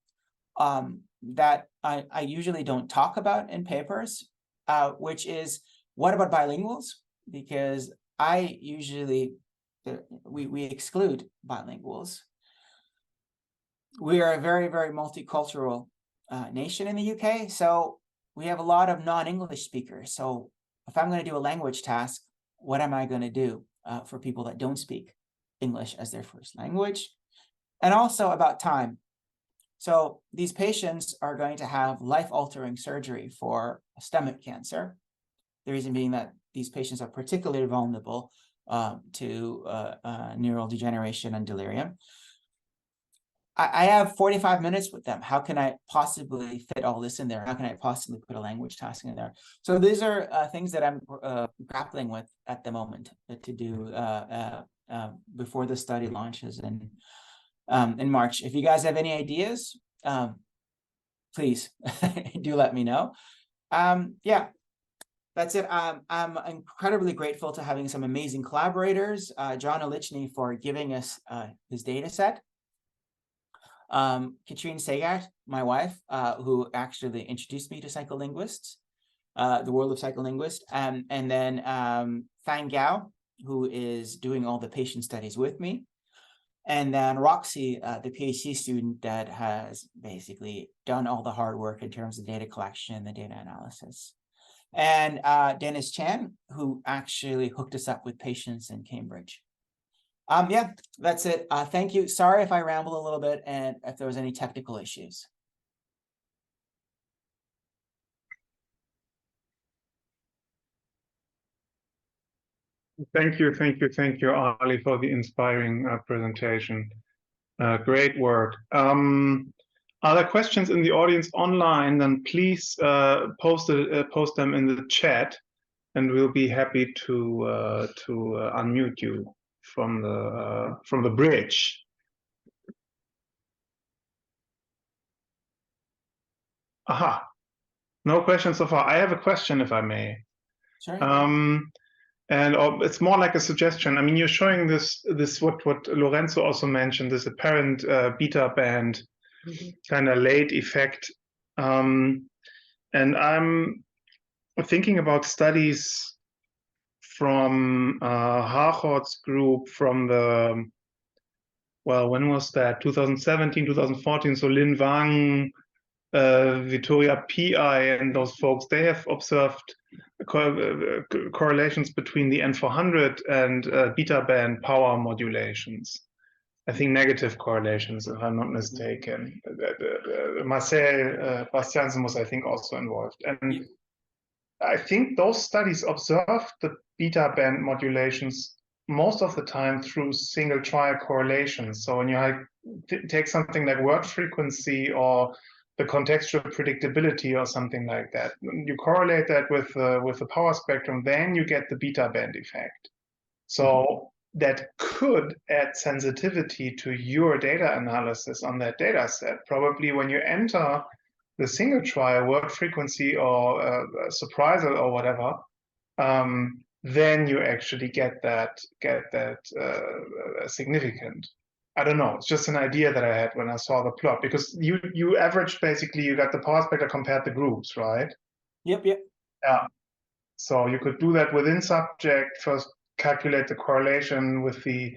[SPEAKER 2] that I usually don't talk about in papers, which is, what about bilinguals? Because I usually, we exclude bilinguals. We are a very, very multicultural nation in the UK, so we have a lot of non-English speakers. So if I'm going to do a language task, what am I going to do for people that don't speak English as their first language? And also about time. So these patients are going to have life-altering surgery for stomach cancer. The reason being that these patients are particularly vulnerable to neural degeneration and delirium. I have 45 minutes with them. How can I possibly fit all this in there? How can I possibly put a language task in there? So these are things that I'm grappling with at the moment to do before the study launches in March. If you guys have any ideas, please do let me know. Yeah, that's it. I'm incredibly grateful to having some amazing collaborators. John Olichny for giving us his data set. Katrine Sagat, my wife, who actually introduced me to psycholinguists, the world of psycholinguists, and then Fang Gao, who is doing all the patient studies with me, and then Roxy, the PhD student that has basically done all the hard work in terms of data collection and the data analysis, and Dennis Chan, who actually hooked us up with patients in Cambridge. Yeah, that's it. Thank you. Sorry if I ramble a little bit and if there was any technical issues.
[SPEAKER 1] Thank you, Ali, for the inspiring presentation. Great work. Are there questions in the audience online? Then please post them in the chat, and we'll be happy to unmute you from the bridge. Aha, no questions so far. I have a question, if I may.
[SPEAKER 2] Sure.
[SPEAKER 1] And it's more like a suggestion. I mean, you're showing this what Lorenzo also mentioned, this apparent beta band kind of late effect. And I'm thinking about studies from Harcourt's group from the, well, when was that? 2017, 2014. So Lin Wang, Vittoria Pi and those folks, they have observed correlations between the N400 and beta band power modulations. I think negative correlations, if I'm not mistaken. Marcel Bastiansen was, I think, also involved. And I think those studies observed the beta band modulations most of the time through single trial correlations. So when you take something like word frequency or the contextual predictability or something like that, you correlate that with the power spectrum, then you get the beta band effect. So that could add sensitivity to your data analysis on that data set. Probably when you enter the single trial word frequency or surprisal or whatever, then you actually get that significant. I don't know. It's just an idea that I had when I saw the plot, because you average, basically you got the power spectra compared to groups, right?
[SPEAKER 2] Yep.
[SPEAKER 1] Yeah. So you could do that within subject, first calculate the correlation with the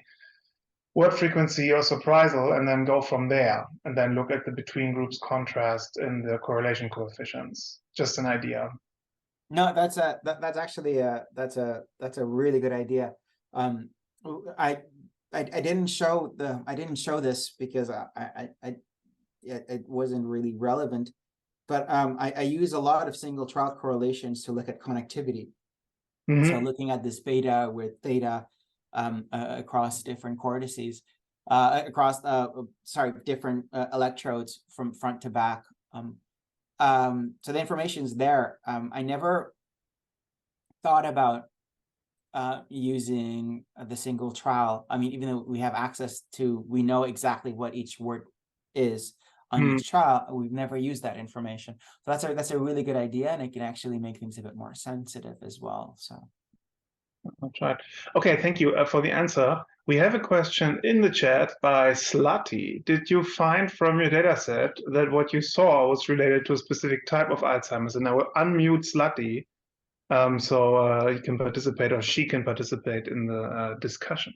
[SPEAKER 1] word frequency or surprisal, and then go from there, and then look at the between groups contrast in the correlation coefficients. Just an idea.
[SPEAKER 2] No, that's actually that's a really good idea. I didn't show this because it wasn't really relevant, but I use a lot of single trial correlations to look at connectivity. So looking at this beta with theta across different cortices, different electrodes from front to back. So the information's there. I never thought about using the single trial. I mean, even though we have access to, we know exactly what each word is on each trial, we've never used that information. So that's a really good idea, and it can actually make things a bit more sensitive as well. So
[SPEAKER 1] that's right. Okay, thank you for the answer. We have a question in the chat by Slutty. Did you find from your data set that what you saw was related to a specific type of Alzheimer's? And I will unmute Slutty so you can participate, or she can participate in the discussion.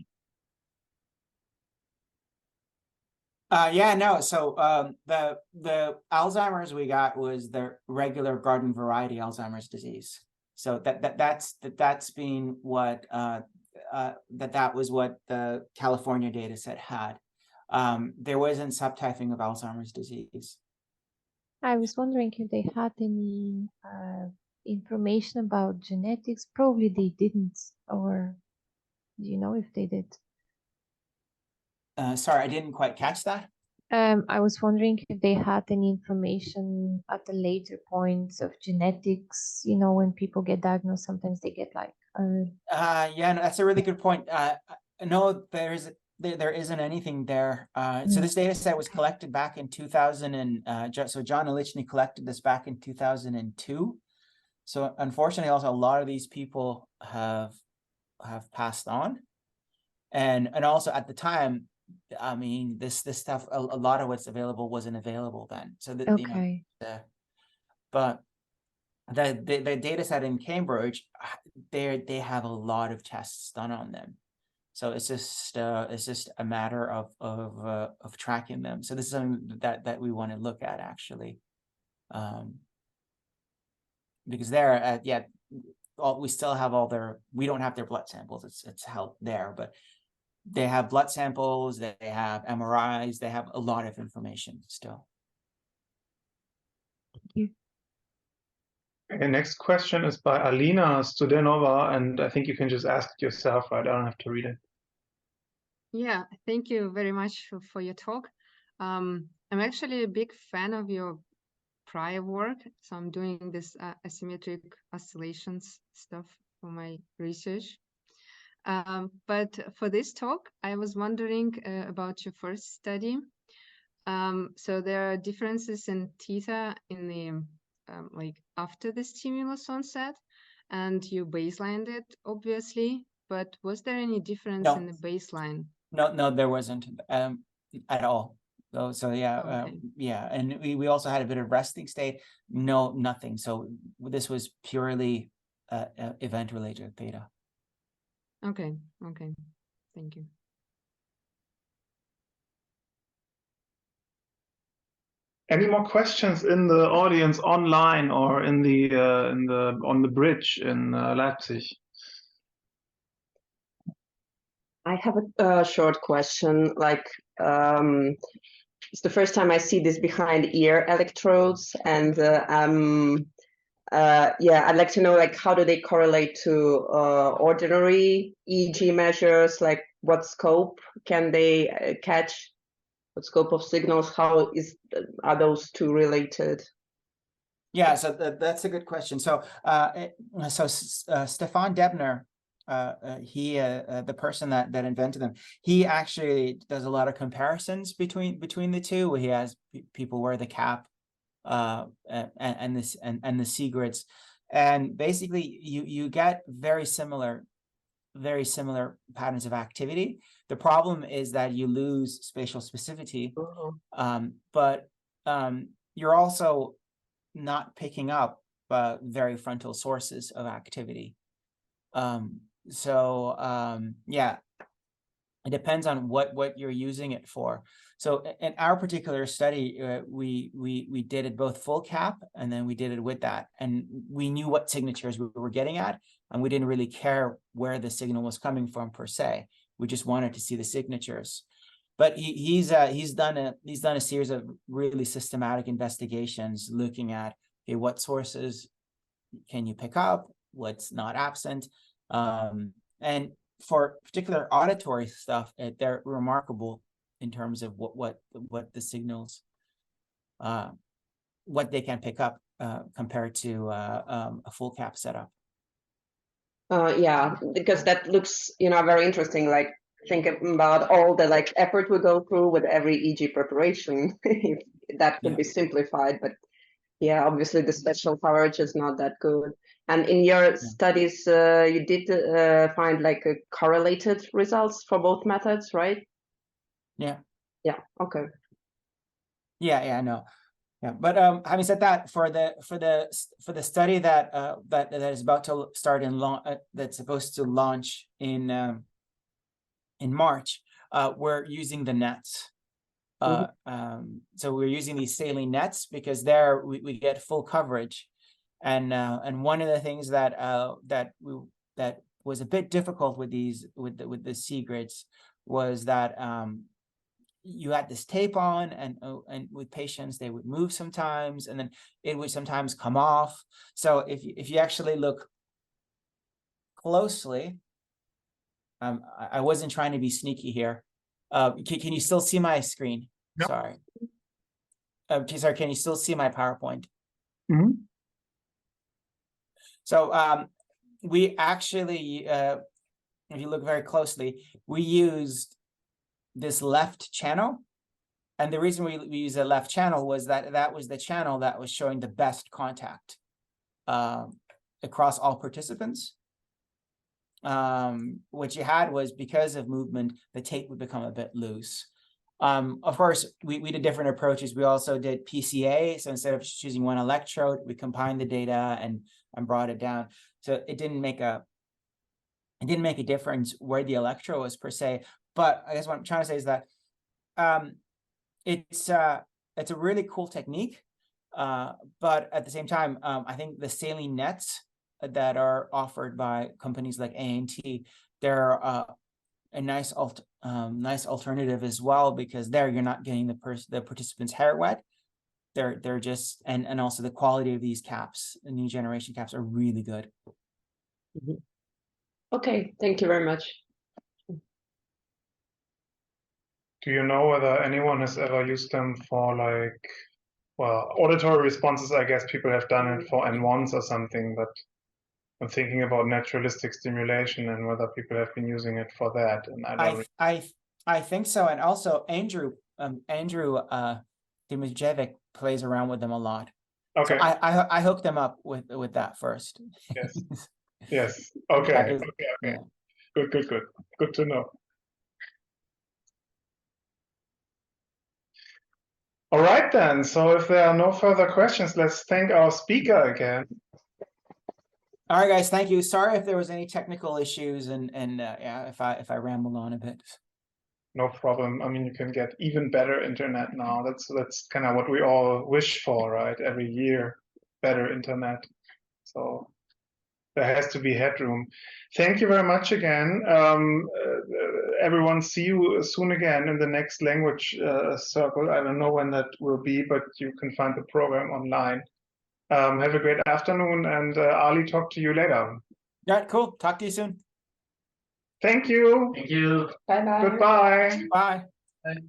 [SPEAKER 2] Yeah, no. So the Alzheimer's we got was the regular garden variety Alzheimer's disease. So that's been what that was what the California data set had. There wasn't subtyping of Alzheimer's disease.
[SPEAKER 5] I was wondering if they had any information about genetics. Probably they didn't, or do you know if they did?
[SPEAKER 2] Sorry, I didn't quite catch that.
[SPEAKER 5] I was wondering if they had any information at the later points of genetics. You know, when people get diagnosed, sometimes they get like.
[SPEAKER 2] Yeah, no, that's a really good point. No, there isn't anything there. So this data set was collected back in 2000, and so John Elichny collected this back in 2002. So unfortunately, also a lot of these people have passed on, and also at the time, I mean, this stuff, a lot of what's available wasn't available then. So that,
[SPEAKER 5] okay.
[SPEAKER 2] But the data set in Cambridge, they have a lot of tests done on them. So it's just a matter of tracking them. So this is something that we want to look at actually, because they're we still have all their, we don't have their blood samples. It's held there, but they have blood samples, they have MRIs, they have a lot of information still.
[SPEAKER 5] Thank you.
[SPEAKER 1] Okay, next question is by Alina Studenova, and I think you can just ask it yourself, right? I don't have to read it.
[SPEAKER 6] Yeah, thank you very much for your talk. I'm actually a big fan of your prior work, so I'm doing this asymmetric oscillations stuff for my research. But for this talk, I was wondering about your first study. So there are differences in theta in the like after the stimulus onset, and you baselined it obviously, but was there any difference in the baseline?
[SPEAKER 2] No, there wasn't at all. So yeah,
[SPEAKER 6] okay.
[SPEAKER 2] Yeah, and we also had a bit of resting state. No, nothing. So this was purely event-related theta.
[SPEAKER 6] Okay, thank you.
[SPEAKER 1] Any more questions in the audience online or in the on the bridge in Leipzig?
[SPEAKER 7] I have a short question. Like, it's the first time I see this behind ear electrodes, and yeah, I'd like to know, like, how do they correlate to ordinary EEG measures? Like, what scope can they catch? What scope of signals? How are those two related?
[SPEAKER 2] Yeah, so that's a good question. So, Stefan Debner, he the person that invented them, he actually does a lot of comparisons between the two. He has people wear the cap, and the C-grids, and basically you get very similar patterns of activity. The problem is that you lose spatial specificity, but you're also not picking up very frontal sources of activity. Yeah, it depends on what you're using it for. So in our particular study, we did it both full cap, and then we did it with that, and we knew what signatures we were getting at, and we didn't really care where the signal was coming from per se. We just wanted to see the signatures. But he's done a series of really systematic investigations looking at, okay, what sources can you pick up, what's not absent, and for particular auditory stuff, they're remarkable in terms of what the signals, what they can pick up compared to a full cap setup.
[SPEAKER 7] Yeah, because that looks, very interesting. Like, think about all the effort we go through with every EEG preparation. That could be simplified, but yeah, obviously the spatial coverage is not that good. And in your studies, you did find correlated results for both methods, right?
[SPEAKER 2] Yeah.
[SPEAKER 7] Yeah. Okay.
[SPEAKER 2] Yeah. No. Yeah. But having said that, for the study that is about to start that's supposed to launch in March, we're using the nets. So we're using these saline nets because there we get full coverage, and one of the things that was a bit difficult with the C-grids was that you had this tape on, and with patients they would move sometimes, and then it would sometimes come off. So if you actually look closely, I wasn't trying to be sneaky here. Can you still see my screen? Yep. Sorry. Sorry, can you still see my PowerPoint?
[SPEAKER 1] Mm-hmm.
[SPEAKER 2] So we actually, if you look very closely, we used this left channel. And the reason we used the left channel was that was the channel that was showing the best contact across all participants. What you had was, because of movement, the tape would become a bit loose. Of course, we did different approaches. We also did PCA. So instead of choosing one electrode, we combined the data and brought it down. So it didn't make a difference where the electrode was per se. But I guess what I'm trying to say is that it's a really cool technique. But at the same time, I think the saline nets that are offered by companies like A&T, they're a nice alternative as well, because there you're not getting the participant's hair wet. They're just, and also the quality of these caps, the new generation caps, are really good.
[SPEAKER 7] Mm-hmm. Okay, thank you very much.
[SPEAKER 1] Do you know whether anyone has ever used them for auditory responses? I guess people have done it for N1s or something, but I'm thinking about naturalistic stimulation and whether people have been using it for that. And
[SPEAKER 2] I think so. And also Andrew Dimijevic plays around with them a lot.
[SPEAKER 1] Okay.
[SPEAKER 2] So I hooked them up with that first.
[SPEAKER 1] Yes. Yes. Okay. Okay.
[SPEAKER 2] Yeah.
[SPEAKER 1] Good to know. All right then. So if there are no further questions, let's thank our speaker again.
[SPEAKER 2] All right, guys. Thank you. Sorry if there was any technical issues, and yeah, if I rambled on a bit.
[SPEAKER 1] no problem. I mean, you can get even better internet now. That's kind of what we all wish for, right? Every year, better internet. So there has to be headroom. Thank you very much again. Everyone, see you soon again in the next language circle. I don't know when that will be, but you can find the program online. Have a great afternoon, and Ali, talk to you later.
[SPEAKER 2] Yeah, cool. Talk to you soon.
[SPEAKER 1] Thank you.
[SPEAKER 4] Thank you.
[SPEAKER 7] Bye bye.
[SPEAKER 1] Goodbye.
[SPEAKER 2] Bye.
[SPEAKER 4] Bye.